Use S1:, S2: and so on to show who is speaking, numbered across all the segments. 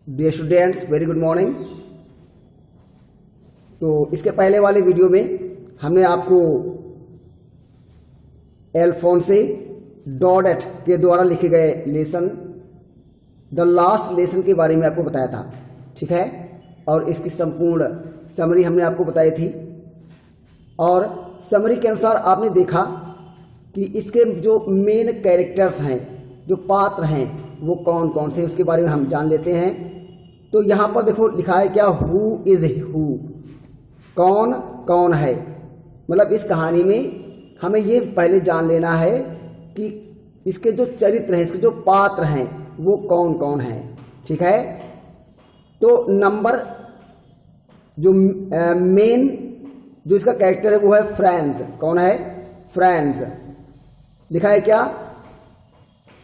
S1: Dear students, very good morning. तो इसके पहले वाले वीडियो में हमने आपको एल्फोंसे डॉडेट के द्वारा लिखे गए लेसन द लास्ट लेसन के बारे में आपको बताया था, ठीक है। और इसकी संपूर्ण समरी हमने आपको बताई थी और समरी के अनुसार आपने देखा कि इसके जो मेन कैरेक्टर्स हैं, जो पात्र हैं, वो कौन कौन से, उसके बारे में हम जान लेते हैं। तो यहाँ पर देखो लिखा है क्या, हु इज हु, कौन कौन है। मतलब इस कहानी में हमें ये पहले जान लेना है कि इसके जो चरित्र हैं, इसके जो पात्र हैं, वो कौन कौन हैं, ठीक है। तो नंबर जो मेन जो इसका कैरेक्टर है वो है फ्रेंड्स। कौन है? फ्रेंड्स। लिखा है क्या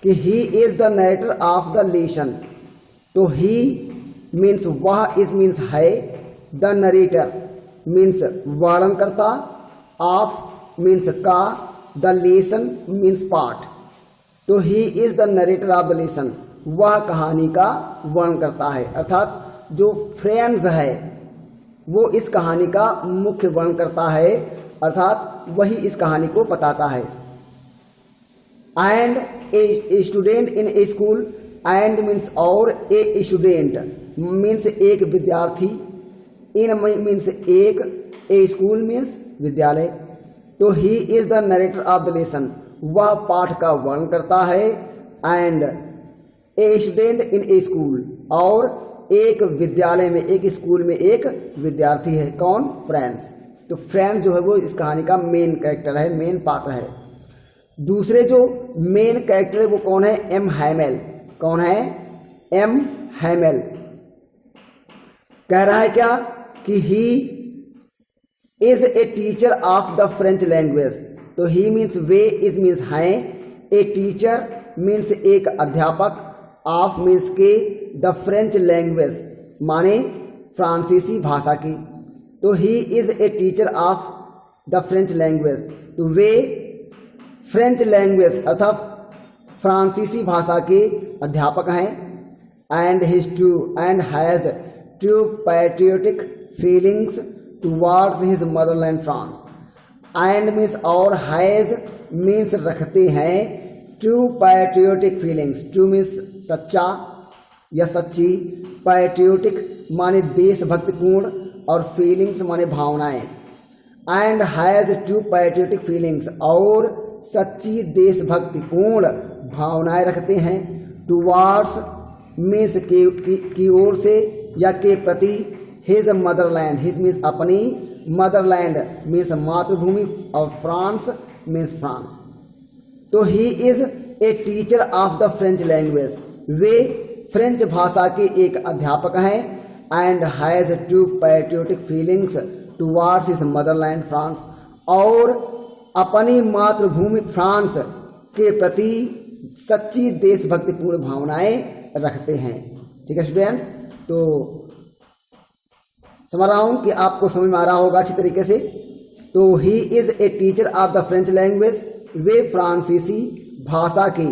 S1: कि he is the narrator of the lesson. तो ही मीन्स वह, इज मीन्स है, द नरेटर मीन्स वर्णन करता, ऑफ मीन्स का, द लेसन मीन्स पाठ। तो he is the narrator of the lesson, वह कहानी का वर्णन करता है। अर्थात जो फ्रेंड्स है वो इस कहानी का मुख्य वर्णन करता है, अर्थात वही इस कहानी को बताता है। And a student in A school, and means और, ए स्टूडेंट मीन्स एक विद्यार्थी, इन मीन्स एक, ए स्कूल मीन्स विद्यालय। तो he is the narrator of the lesson, वह पाठ का वर्णन करता है। And a student in A school, और एक विद्यालय में, एक स्कूल में एक विद्यार्थी है। कौन? फ्रेंड्स। तो फ्रेंड्स जो है वो इस कहानी का मेन कैरेक्टर है, मेन पात्र है। दूसरे जो मेन कैरेक्टर है वो कौन है? M Hamel. कौन है? M Hamel. कह रहा है क्या कि he is a teacher of the French language. तो ही मीन्स वे, इज मीन्स हैं, ए टीचर मीन्स एक अध्यापक, ऑफ मीन्स के, द फ्रेंच लैंग्वेज माने फ्रांसीसी भाषा की। तो he is a teacher of the French language. तो वे फ्रेंच लैंग्वेज अर्थात फ्रांसीसी भाषा के अध्यापक हैं। And and has true patriotic feelings towards his Motherland France. And means और, हैज मीन्स रखते हैं, true patriotic feelings, true means सच्चा या सच्ची, पैट्रियोटिक माने देशभक्तिपूर्ण, और फीलिंग्स माने भावनाएं। And has true patriotic feelings, और सच्ची देशभक्तिपूर्ण भावनाएं रखते हैं। टुवार्ड्स मीन्स की ओर से या के प्रति, हिज मदरलैंड, हिज मीन्स अपनी, मदरलैंड मीन्स मातृभूमि, और फ्रांस मीन्स फ्रांस। तो he is a teacher of the French language, वे फ्रेंच भाषा के एक अध्यापक हैं। And has true patriotic feelings towards his Motherland France, और अपनी मातृभूमि फ्रांस के प्रति सच्ची देशभक्तिपूर्ण भावनाएं रखते हैं। ठीक है स्टूडेंट्स, तो समझ रहा हूं कि आपको समझ में आ रहा होगा अच्छी तरीके से। तो he is a teacher of the French language, वे फ्रांसीसी भाषा के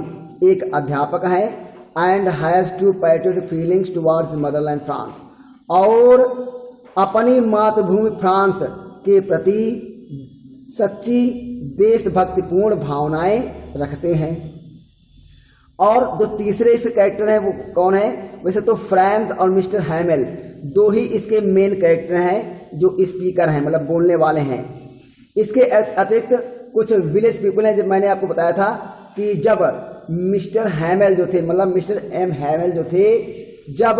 S1: एक अध्यापक हैं। And has true patriotic feelings towards motherland France, और अपनी मातृभूमि फ्रांस के प्रति सच्ची देशभक्तिपूर्ण भावनाएं रखते हैं। और जो तीसरे इसके कैरेक्टर हैं वो कौन है? वैसे तो फ्रांस और मिस्टर हैमेल दो ही इसके मेन कैरेक्टर हैं जो स्पीकर हैं, मतलब बोलने वाले हैं। इसके अतिरिक्त कुछ विलेज पीपल हैं। जब मैंने आपको बताया था कि जब मिस्टर हैमेल जो थे, मतलब मिस्टर एम हैमेल जो थे, जब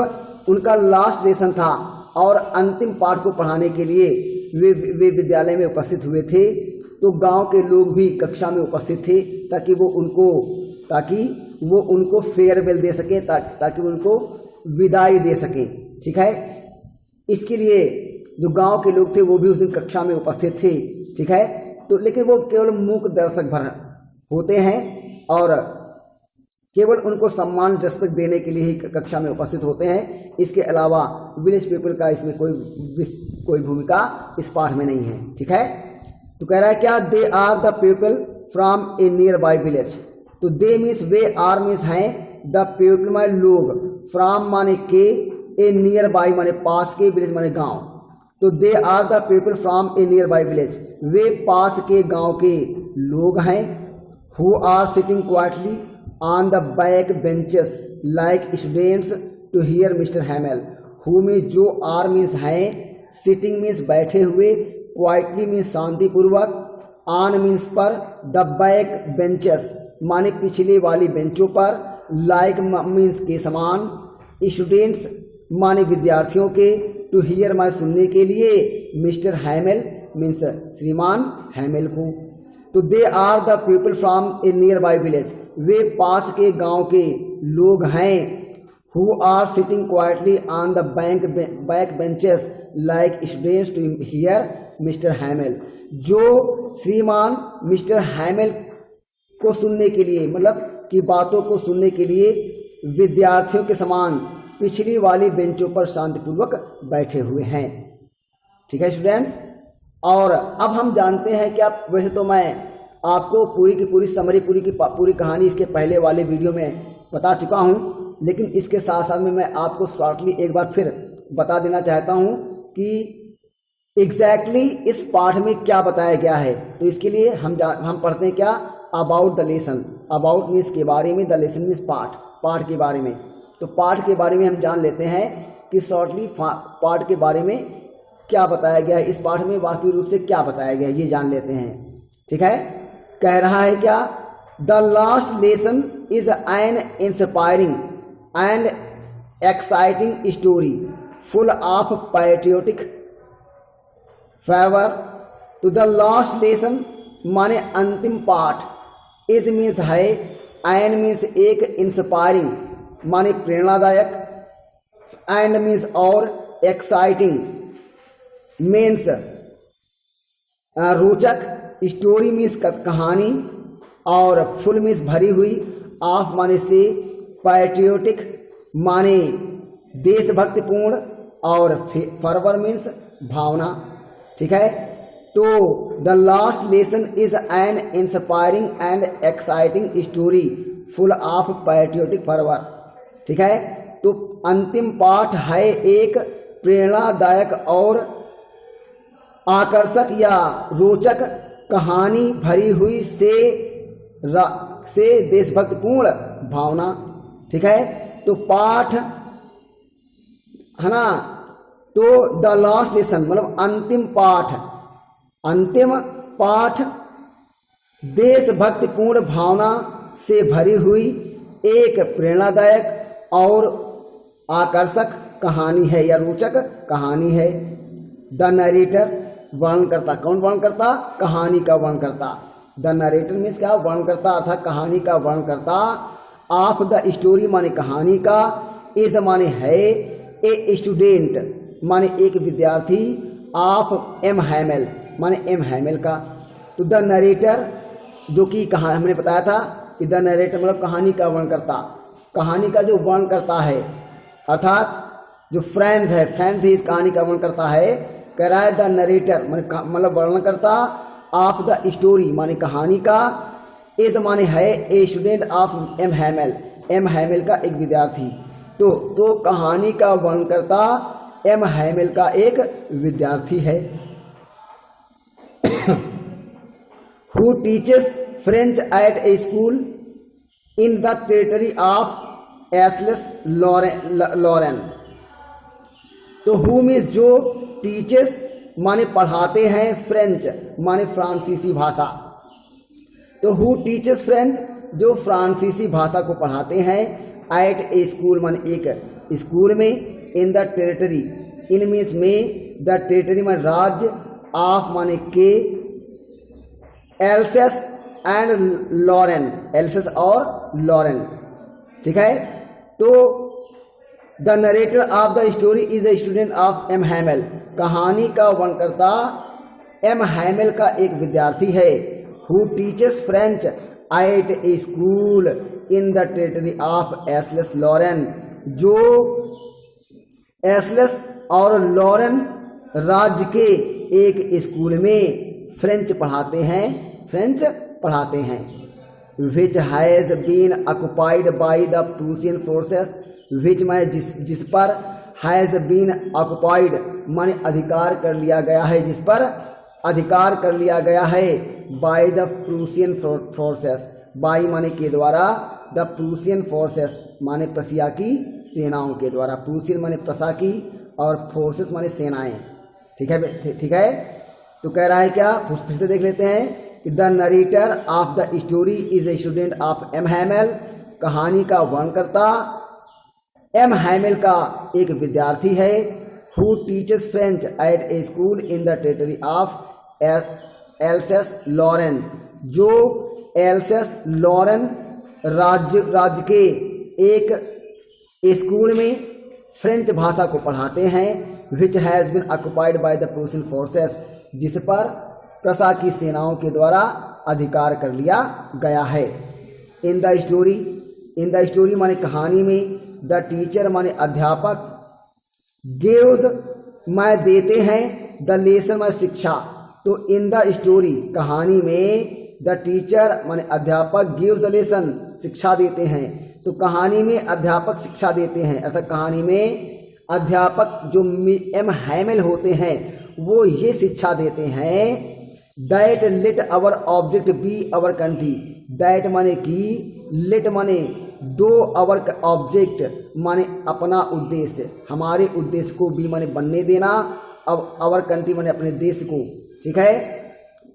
S1: उनका लास्ट लेसन था और अंतिम पाठ को पढ़ाने के लिए वे विद्यालय में उपस्थित हुए थे, तो गांव के लोग भी कक्षा में उपस्थित थे ताकि वो उनको फेयरवेल दे सके, ताकि उनको विदाई दे सके। ठीक है, इसके लिए जो गांव के लोग थे वो भी उस दिन कक्षा में उपस्थित थे। ठीक है, तो लेकिन वो केवल मूक दर्शक भर होते हैं और केवल उनको सम्मान रेस्पेक्ट देने के लिए ही कक्षा में उपस्थित होते हैं। इसके अलावा विलेज पीपल का इसमें कोई भूमिका इस पाठ में नहीं है। ठीक है, तो कह रहा है क्या, they are the people from a nearby village. तो दे मीन्स वे, आर मीन्स हैं, द पीपल माने लोग, फ्रॉम माने के, ए नियर बाई माने पास के, विलेज माने गांव। तो they are the people from a nearby village, वे पास के गांव के लोग हैं। Who are sitting quietly on the back benches like students to hear mister Hamel. Who means जो, आर मीन्स हैं, सिटिंग मीन्स बैठे हुए, क्वाइटली मीन्स शांतिपूर्वक, ऑन मीन्स पर, द बैक बेंचेस माने पिछले वाली बेंचों पर, लाइक मीन्स के समान, स्टूडेंट्स माने विद्यार्थियों के, टू हियर माने सुनने के लिए, मिस्टर हैमेल मीन्स श्रीमान हैमेल को। तो they are the people from a nearby village, वे पास के गांव के लोग हैं। Who are sitting quietly on the back benches like students to hear mister Hamel, जो श्रीमान मिस्टर हैमेल को सुनने के लिए, मतलब कि बातों को सुनने के लिए विद्यार्थियों के समान पिछली वाली बेंचों पर शांतिपूर्वक बैठे हुए हैं। ठीक है स्टूडेंट्स, और अब हम जानते हैं कि आप, वैसे तो मैं आपको पूरी की पूरी समरी, पूरी कहानी इसके पहले वाले वीडियो में बता चुका हूं, लेकिन इसके साथ साथ में मैं आपको शॉर्टली एक बार फिर बता देना चाहता हूं कि एग्जैक्टली इस पाठ में क्या बताया गया है। तो इसके लिए हम पढ़ते हैं क्या, about the lesson. About means के बारे में, द लेसन मीन्स पाठ के बारे में। तो पाठ के बारे में हम जान लेते हैं कि शॉर्टली पाठ के बारे में क्या बताया गया है, इस पाठ में वास्तविक रूप से क्या बताया गया है, ये जान लेते हैं। ठीक है, कह रहा है क्या, the last lesson is an inspiring and exciting story full of patriotic favour. तो द लास्ट लेसन माने अंतिम पाठ, इज मीन्स है, एन मीन्स एक, इंस्पायरिंग माने प्रेरणादायक, एंड मीन्स और, एक्साइटिंग मीन्स रोचक, स्टोरी मीन्स कहानी, और फुल मीन्स भरी हुई, ऑफ माने से, पैट्रियोटिक माने देशभक्तिपूर्ण, और फरवर मीन्स भावना। ठीक है, तो the last lesson is an inspiring and exciting story full of patriotic फरवर। ठीक है, तो अंतिम पाठ है एक प्रेरणादायक और आकर्षक या रोचक कहानी भरी हुई से देशभक्तिपूर्ण भावना। ठीक है, तो पाठ है ना, तो द लास्ट लेसन मतलब अंतिम पाठ देशभक्तिपूर्ण भावना से भरी हुई एक प्रेरणादायक और आकर्षक कहानी है या रोचक कहानी है। द नरेटर वर्णनकर्ता, कौन वर्णनकर्ता, कहानी का वर्णनकर्ता। द नरेटर मीन्स क्या, वर्णनकर्ता अर्थात कहानी का वर्णनकर्ता। ऑफ द स्टोरी माने कहानी का, इज माने है, ए स्टूडेंट माने एक विद्यार्थी, ऑफ एम हैमेल माने एम हैमेल का। तो द नरेटर जो कि कहा हमने बताया था कि द नरेटर मतलब कहानी का वर्णनकर्ता, कहानी का जो वर्णनकर्ता है, अर्थात जो फ्रेंड्स है, फ्रेंड्स ही इस कहानी का वर्णनकर्ता है। कह रहा है द नरेटर मतलब वर्णनकर्ता, ऑफ द स्टोरी माने कहानी का, इज माने है, a student of M Hamel, M Hamel का एक विद्यार्थी। तो कहानी का वर्णनकर्ता एम हैमेल का एक विद्यार्थी है। Who teaches French at a school in the territory of Alsace Lorraine. तो हु मीन्स जो, टीचेस माने पढ़ाते हैं, फ्रेंच माने फ्रांसीसी भाषा। तो हु टीचेस फ्रेंच जो फ्रांसीसी भाषा को पढ़ाते हैं, एट ए स्कूल माने एक स्कूल में, in the territory, in means में, द टेरिटरी माने राज्य, ऑफ माने के, एल्सेस एंड लॉरेन, एल्सेस और लॉरेन। ठीक है, तो the narrator of the story is a student of M Hamel, कहानी का वर्णनकर्ता एम हैमेल का एक विद्यार्थी है। Who teaches French at a school in the territory of Alsace Lorraine, जो एल्सेस और लॉरेन राज्य के एक स्कूल में फ्रेंच पढ़ाते हैं। Which has been occupied by the Prussian forces, which में जिस पर, हैज बीन ऑक्युपाइड माने अधिकार कर लिया गया है, जिस पर अधिकार कर लिया गया है, bye the Prussian forces, by माने के द्वारा, द प्रूसियन फोर्सेस माने प्रसिया की सेनाओं के द्वारा, प्रूसियन माने प्रसा की और फोर्सेस माने सेनाएं। ठीक है, ठीक है। तो कह रहा है क्या, फिर से देख लेते हैं कि the narrator of the story is a student of M Hamel, कहानी का वर्णनकर्ता एम हैमेल का एक विद्यार्थी है, who teaches French at a school in the territory of Alsace Lorraine, जो एल्सेस लॉरेन राज्य के एक स्कूल में फ्रेंच भाषा को पढ़ाते हैं, which has been occupied by the Prussian forces, जिस पर प्रसा की सेनाओं के द्वारा अधिकार कर लिया गया है। इन द स्टोरी माने कहानी में, द टीचर माने अध्यापक, गिव्स माने देते हैं, द लेसन माने शिक्षा। तो इन द स्टोरी कहानी में, द टीचर माने अध्यापक, गिव्स द लेसन शिक्षा देते हैं। तो कहानी में अध्यापक शिक्षा देते हैं, अर्थात कहानी में अध्यापक जो एम हैमेल होते हैं वो ये शिक्षा देते हैं, that let our object be our country, that माने की, लेट माने दो, आवर ऑब्जेक्ट माने अपना उद्देश्य, हमारे उद्देश्य को, बी माने बनने देना, अब आवर कंट्री माने अपने देश को। ठीक है,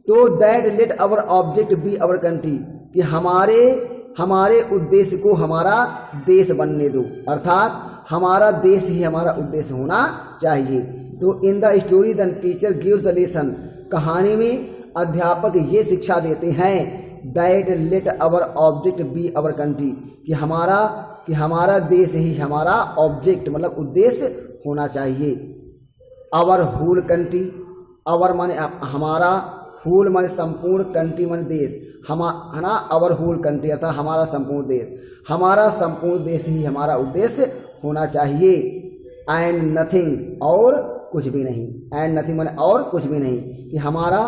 S1: तो that let our object be our country, कि हमारे उद्देश्य को हमारा देश बनने दो, अर्थात हमारा देश ही हमारा उद्देश्य होना चाहिए। तो in the story the teacher gives the lesson, कहानी में अध्यापक ये शिक्षा देते हैं, that let our object be our country, कि हमारा देश ही हमारा ऑब्जेक्ट मतलब उद्देश्य होना चाहिए। आवर होल कंट्री, आवर माने हमारा, होल माने संपूर्ण, कंट्री माने देश, है ना, आवर होल कंट्री अर्थात हमारा संपूर्ण देश, हमारा संपूर्ण देश ही हमारा उद्देश्य होना चाहिए। एंड नथिंग, और कुछ भी नहीं, एंड नथिंग माने और कुछ भी नहीं, कि हमारा।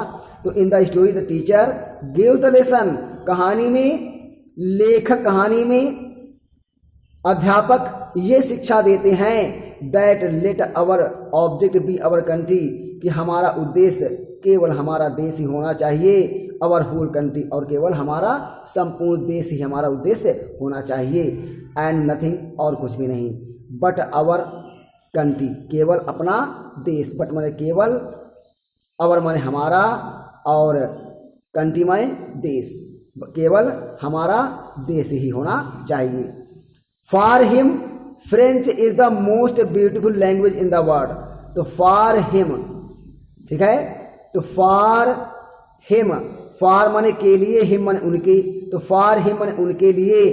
S1: तो in the story the teacher give the lesson, कहानी में लेखक, कहानी में अध्यापक ये शिक्षा देते हैं, that let our object be our country, कि हमारा उद्देश्य केवल हमारा देश ही होना चाहिए, आवर होल कंट्री, और केवल हमारा संपूर्ण देश ही हमारा उद्देश्य होना चाहिए। एंड नथिंग, और कुछ भी नहीं, बट आवर कंट्री, केवल अपना देश, बट माने केवल, आवर माने हमारा, और कंट्री माने देश, केवल हमारा देश ही होना चाहिए। For him French is the most beautiful language in the world, तो फॉर हिम, ठीक है, तो फॉर हिम, फॉर माने के लिए, हिम माने उनके, तो फॉर हिम माने उनके लिए,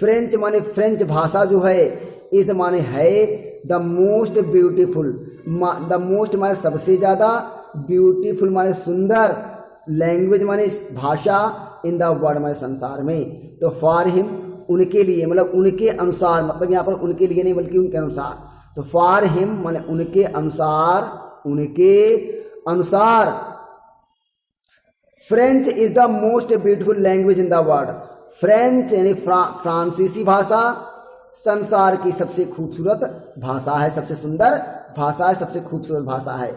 S1: फ्रेंच माने फ्रेंच भाषा जो है, इस माने है, the most beautiful, the most माने सबसे ज़्यादा, ब्यूटीफुल माने सुंदर, लैंग्वेज माने भाषा, इन द वर्ल्ड माने संसार में। तो फॉर हिम उनके लिए, मतलब उनके अनुसार, मतलब यहाँ पर उनके लिए नहीं बल्कि उनके अनुसार। तो फॉर हिम माने उनके अनुसार, उनके अनुसार, French is the most beautiful language in the world, French यानी फ्रांसीसी भाषा संसार की सबसे खूबसूरत भाषा है, सबसे सुंदर भाषा है, सबसे खूबसूरत भाषा है।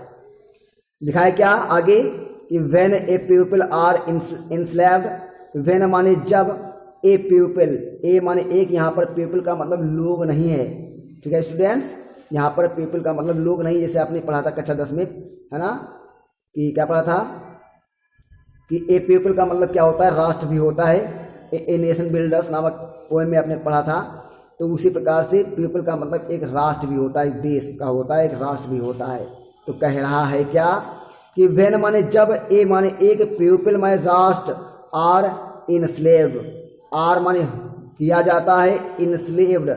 S1: लिखा है क्या आगे कि when a people are enslaved, when माने जब, ए पीपल, ए माने एक, यहाँ पर पीपल का मतलब लोग नहीं है। ठीक है स्टूडेंट्स, यहाँ पर पीपल का मतलब लोग नहीं, जैसे आपने पढ़ा था कक्षा 10 में, है ना, कि क्या पढ़ा था कि ए पीपल का मतलब क्या होता है, राष्ट्र भी होता है। ए नेशन बिल्डर्स नामक पोएम में आपने पढ़ा था। तो उसी प्रकार से पीपल का मतलब एक राष्ट्र भी होता है, एक देश का होता है, एक राष्ट्र भी होता है। तो कह रहा है क्या कि व्हेन माने जब, ए माने एक, पीपल माने राष्ट्र, आर इनस्लेव्ड, आर माने किया जाता है, इनस्लेव्ड,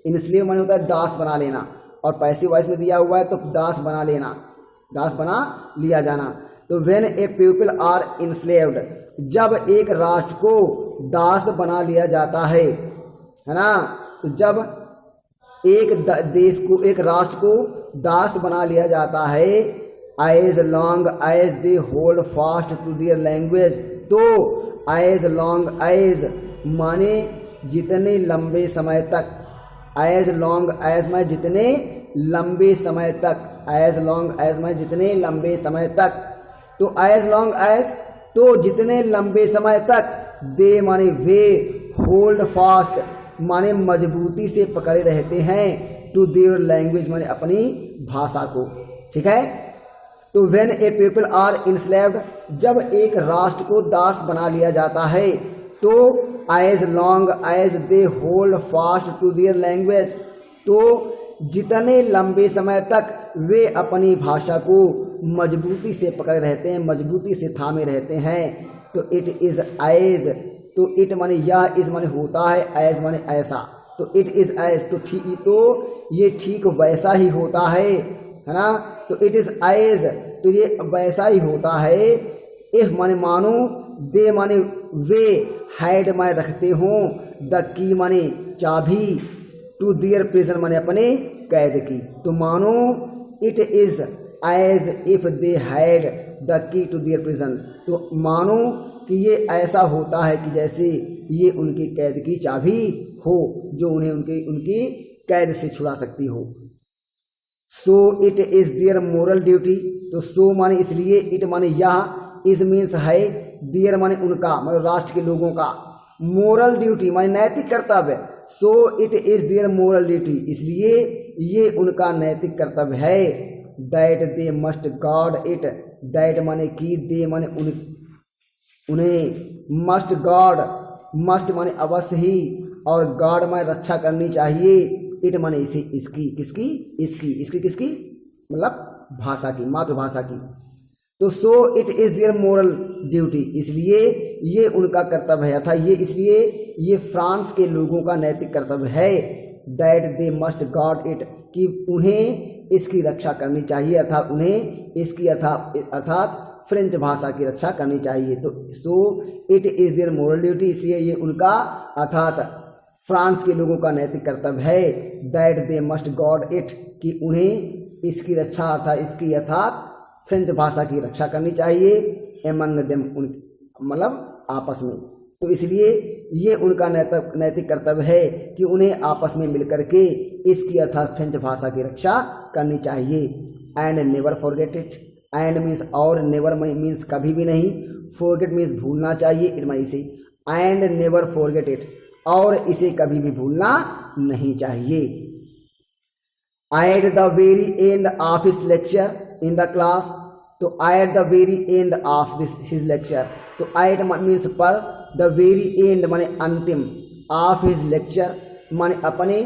S1: इनस्लेव माने होता है दास बना लेना, और पैसिव वॉइस में दिया हुआ है तो दास बना लेना, दास बना लिया जाना। तो व्हेन ए पीपल आर इनस्लेव्ड, जब एक राष्ट्र को दास बना लिया जाता है ना, तो जब एक देश को, एक राष्ट्र को दास बना लिया जाता है, as long as they hold fast to their language, तो एज लॉन्ग एज माने जितने लंबे समय तक, एज लॉन्ग एज मैं जितने लंबे समय तक, एज लॉन्ग एज मैं जितने लंबे समय तक, तो एज लॉन्ग एज तो जितने लंबे समय तक, दे माने वे, होल्ड फास्ट माने मजबूती से पकड़े रहते हैं, टू देयर लैंग्वेज माने अपनी भाषा को। ठीक है, तो when a people are enslaved, जब एक राष्ट्र को दास बना लिया जाता है, तो as long as they hold fast to their language, तो जितने लंबे समय तक वे अपनी भाषा को मजबूती से पकड़े रहते हैं, मजबूती से थामे रहते हैं, तो इट इज एज, तो इट माने यह, इज माने होता है, एज माने ऐसा, तो इट इज एज तो ठीक, तो ये ठीक वैसा ही होता है ना, तो इट इज एज तो ये वैसा ही होता है, इफ माने मानो, दे माने वे, हैड माने रखते हों, द की माने चाबी, टू देयर प्रिजन माने अपने कैद की, तो मानो it is as if they had the key to their prison, तो मानो कि ये ऐसा होता है कि जैसे ये उनकी कैद की चाबी हो, जो उन्हें उनकी कैद से छुड़ा सकती हो। So it is their moral duty, तो सो माने इसलिए, इट माने यह, इज मीन्स है, देयर माने उनका, मतलब राष्ट्र के लोगों का, मोरल ड्यूटी माने नैतिक कर्तव्य, so it is their moral duty, इसलिए ये उनका नैतिक कर्तव्य है, that they must guard it, that माने की, दे माने उन्हें, मस्ट गार्ड, मस्ट माने अवश्य ही, और गार्ड माने रक्षा करनी चाहिए, इट माने इसे, इसकी, किसकी, इसकी किसकी, मतलब भाषा की, मातृभाषा की, तो so it is their moral duty, इसलिए ये उनका कर्तव्य है, अर्थात ये, इसलिए ये फ्रांस के लोगों का नैतिक कर्तव्य है, that they must guard it, कि उन्हें इसकी रक्षा करनी चाहिए, अर्थात उन्हें इसकी, अर्थात फ्रेंच भाषा की रक्षा करनी चाहिए, तो so it is their moral duty, इसलिए ये उनका, अर्थात फ्रांस के लोगों का नैतिक कर्तव्य है, that they must guard it, कि उन्हें इसकी रक्षा, अर्थात फ्रेंच भाषा की रक्षा करनी चाहिए, एमंग देम, मतलब आपस में, तो इसलिए ये उनका नैतिक कर्तव्य है कि उन्हें आपस में मिलकर के इसकी, अर्थात फ्रेंच भाषा की रक्षा करनी चाहिए। And never forget it, and means और, नेवर मीन्स कभी भी नहीं, फॉरगेट मीन्स भूलना चाहिए, इट मीन्स इसे, एंड नेवर फॉरगेट इट, और इसे कभी भी भूलना नहीं चाहिए। At the very end of his lecture in the class, तो at the very end of his lecture, तो एट मीन्स पर, द वेरी एंड माने अंतिम, ऑफ हिज लेक्चर माने अपने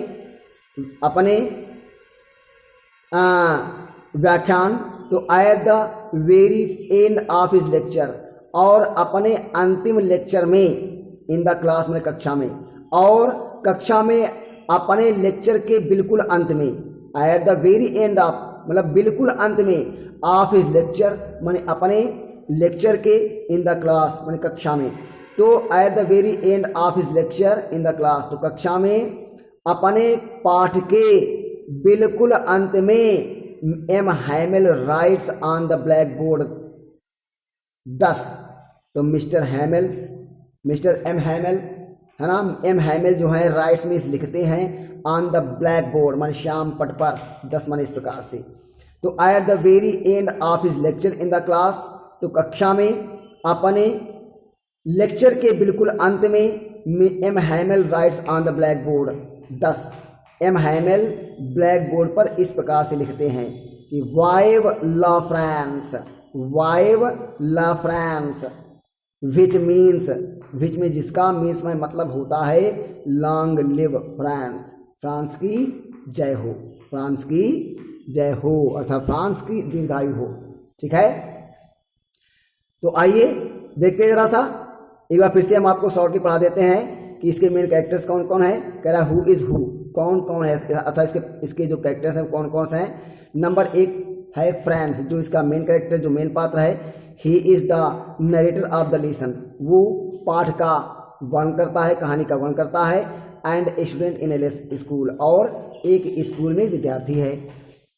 S1: व्याख्यान, तो at the very end of his lecture, और अपने अंतिम लेक्चर में, इन द क्लास में कक्षा में, और कक्षा में अपने लेक्चर के बिल्कुल अंत में, eight the very end of मतलब बिल्कुल अंत में, ऑफ हिज लेक्चर माने अपने लेक्चर के, इन द क्लास माने कक्षा में, तो at the very end of his lecture in the class, तो कक्षा में अपने पाठ के बिल्कुल अंत में, M Hamel writes on the blackboard 10, तो मिस्टर एम हैमेल है ना, एम हैमेल जो है राइट्स में लिखते हैं, ऑन द ब्लैक बोर्ड माने श्याम पट पर, 10 माने इस प्रकार से, तो at the very end of his lecture in the class, तो कक्षा में अपने लेक्चर के बिल्कुल अंत में, M Hamel writes on the blackboard 10, M Hamel blackboard पर इस प्रकार से लिखते हैं कि वाइव ला फ्रांस, विच में जिसका मीन्स में मतलब होता है लॉन्ग लिव फ्रांस, फ्रांस की जय हो, फ्रांस की जय हो, अर्थात फ्रांस की दीर्घायु हो। ठीक है, तो आइए देखते हैं जरा सा, एक बार फिर से हम आपको शॉर्टली पढ़ा देते हैं कि इसके मेन कैरेक्टर्स कौन कौन है। कह रहा है हु इज हु, कौन कौन है, अर्थात इसके जो कैरेक्टर्स हैं कौन कौन से हैं। नंबर 1 है फ्रांस, जो इसका मेन कैरेक्टर, जो मेन पात्र है। He is the narrator of the lesson, वो पाठ का वर्णन करता है, कहानी का वर्णन करता है। And a student in A school, और एक स्कूल में विद्यार्थी है।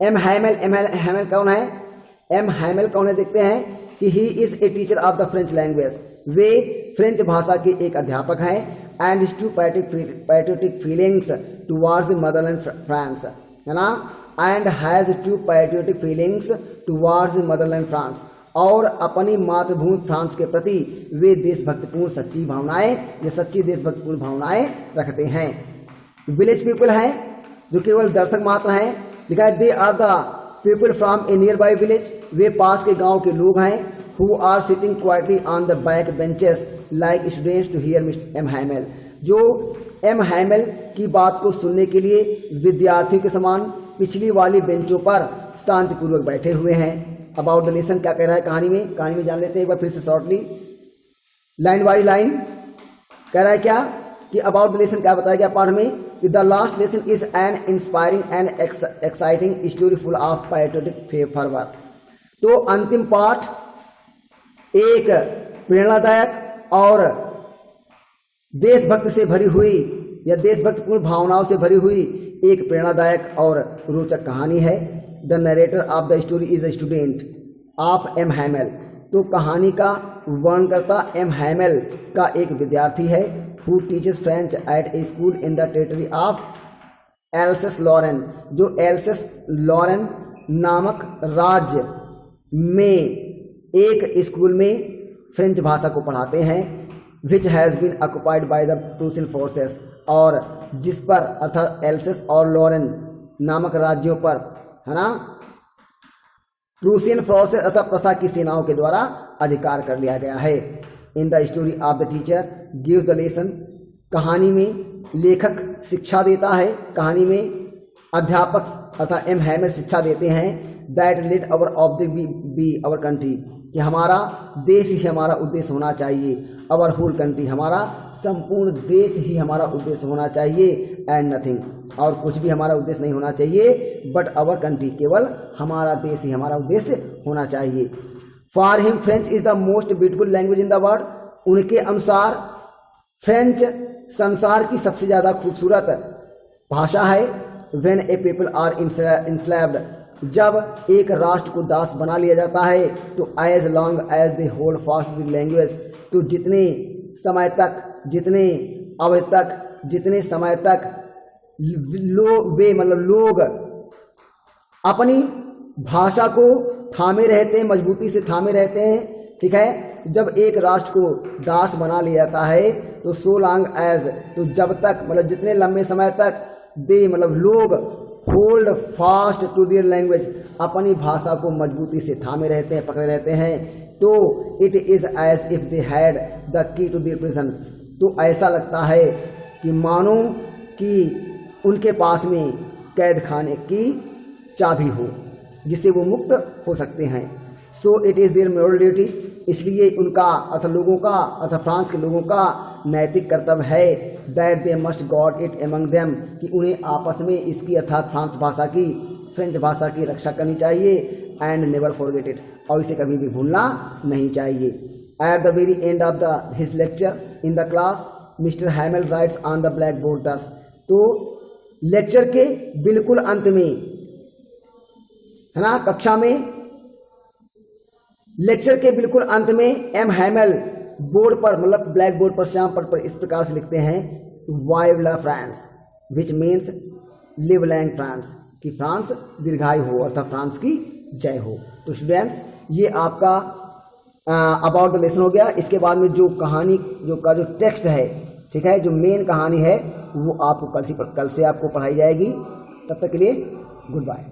S1: एम हैमेल कौन है? एम हैमेल कौन है देखते हैं कि he is a teacher of the French language, वे फ्रेंच भाषा के एक अध्यापक हैं। And his true patriotic feelings towards motherland France, है ना, and has true patriotic feelings towards motherland France, और अपनी मातृभूमि फ्रांस के प्रति वे देशभक्तिपूर्ण सच्ची भावनाएं या सच्ची देशभक्तिपूर्ण भावनाएं रखते हैं। विलेज पीपल हैं जो केवल दर्शक मात्र हैं, लिखा है they are the people from a nearby village, वे पास के गांव के लोग हैं, who are sitting quietly on the back benches like students to hear mister M Hamel, जो एम हैमेल की बात को सुनने के लिए विद्यार्थियों के समान पिछली वाली बेंचों पर शांतिपूर्वक बैठे हुए हैं। अबाउट द लेसन क्या कह रहा है कहानी में जान लेते हैं एक बार फिर से शॉर्टली, लाइन बाई लाइन कह रहा है क्या कि अबाउट द लेसन क्या बताया गया पाठ में कि the last lesson is an inspiring and exciting story full of patriotic fervour. तो अंतिम पाठ एक प्रेरणादायक और देशभक्ति से भरी हुई या देशभक्तिपूर्ण भावनाओं से भरी हुई एक प्रेरणादायक और रोचक कहानी है। The narrator of the story is a student of M Hamel, तो कहानी का वर्णनकर्ता एम हैमेल का एक विद्यार्थी है, who teaches French at a school in the territory of Alsace Lorraine, जो एल्सेस लॉरेन नामक राज्य में एक स्कूल में फ्रेंच भाषा को पढ़ाते हैं, which has been occupied by the Prussian forces, और जिस पर अर्थात एल्सेस और लॉरेन नामक राज्यों पर, है ना, प्रूसियन फोर्सेस अर्थात प्रसा की सेनाओं के द्वारा अधिकार कर लिया गया है। इन the story of the teacher gives the lesson, कहानी में लेखक शिक्षा देता है, कहानी में अध्यापक अर्थात एम हैमेल शिक्षा देते हैं, that let our object be our country, कि हमारा देश ही हमारा उद्देश्य होना चाहिए, आवर होल कंट्री, हमारा संपूर्ण देश ही हमारा उद्देश्य होना चाहिए, एंड नथिंग, और कुछ भी हमारा उद्देश्य नहीं होना चाहिए, बट आवर कंट्री, केवल हमारा देश ही हमारा उद्देश्य होना चाहिए। For him French is the most beautiful language in the world, उनके अनुसार फ्रेंच संसार की सबसे ज़्यादा खूबसूरत भाषा है। When a people are enslaved, जब एक राष्ट्र को दास बना लिया जाता है, तो as long as they hold fast the language, तो जितने समय तक लोग अपनी भाषा को थामे रहते हैं, मजबूती से थामे रहते हैं, ठीक है, जब एक राष्ट्र को दास बना लिया जाता है, तो सो लॉन्ग एज, तो जब तक जितने लंबे समय तक दे लोग hold fast to their language, अपनी भाषा को मजबूती से थामे रहते हैं, पकड़े रहते हैं, तो it is as if they had the key to their prison, तो ऐसा लगता है कि मानो कि उनके पास में कैद खाने की चाबी हो जिससे वो मुक्त हो सकते हैं। So it is their moral duty, इसलिए उनका अर्थात लोगों का अर्थात फ्रांस के लोगों का नैतिक कर्तव्य है, that they must God it among them, कि उन्हें आपस में इसकी अर्थात फ्रेंच भाषा की रक्षा करनी चाहिए, एंड नेवर फॉरगेट इट, और इसे कभी भी भूलना नहीं चाहिए। At the very end of the his lecture in the class mister Hamel writes on the black board दस, तो लेक्चर के बिल्कुल अंत में, है ना, कक्षा में लेक्चर के बिल्कुल अंत में एम हैमेल बोर्ड पर ब्लैक बोर्ड पर श्याम पट पर इस प्रकार से लिखते हैं, वाइव ला France, which means live long France, कि फ्रांस दीर्घायु हो अर्थात फ्रांस की जय हो। तो स्टूडेंट्स, ये आपका अबाउट द लेसन हो गया। इसके बाद में जो कहानी जो टेक्स्ट है, ठीक है, जो मेन कहानी है, वो आपको कल से आपको पढ़ाई जाएगी। तब तक के लिए गुड बाय।